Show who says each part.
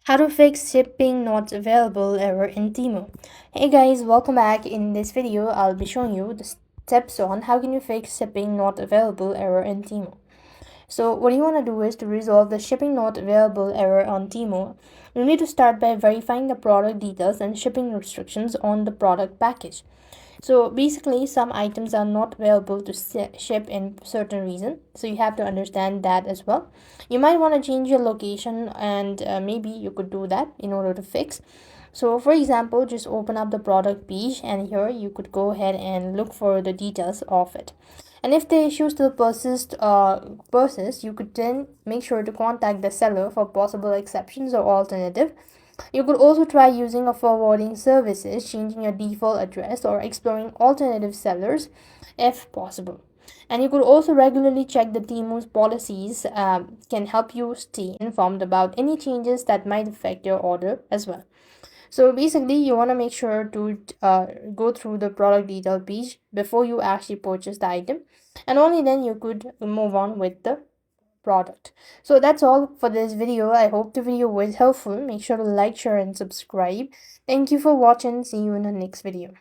Speaker 1: How to fix shipping not available error in Temu. Hey guys, welcome back. In this video, I'll be showing you the steps on how can you fix shipping not available error in Temu. So what you want to do is to resolve the shipping not available error on Temu. You need to start by verifying the product details and shipping restrictions on the product package. So basically, some items are not available to ship in certain reason. So you have to understand that as well. You might want to change your location, and maybe you could do that in order to fix. So for example, just open up the product page, and here you could go ahead and look for the details of it. And if the issue still persists, you could then make sure to contact the seller for possible exceptions or alternative. You could also try using a forwarding services, changing your default address, or exploring alternative sellers if possible. And you could also regularly check the Temu's policies, can help you stay informed about any changes that might affect your order as well. So basically, you want to make sure to go through the product detail page before you actually purchase the item, and only then you could move on with the product. So that's all for this video. I hope the video was helpful. Make sure to like, share, and subscribe. Thank you for watching. See you in the next video.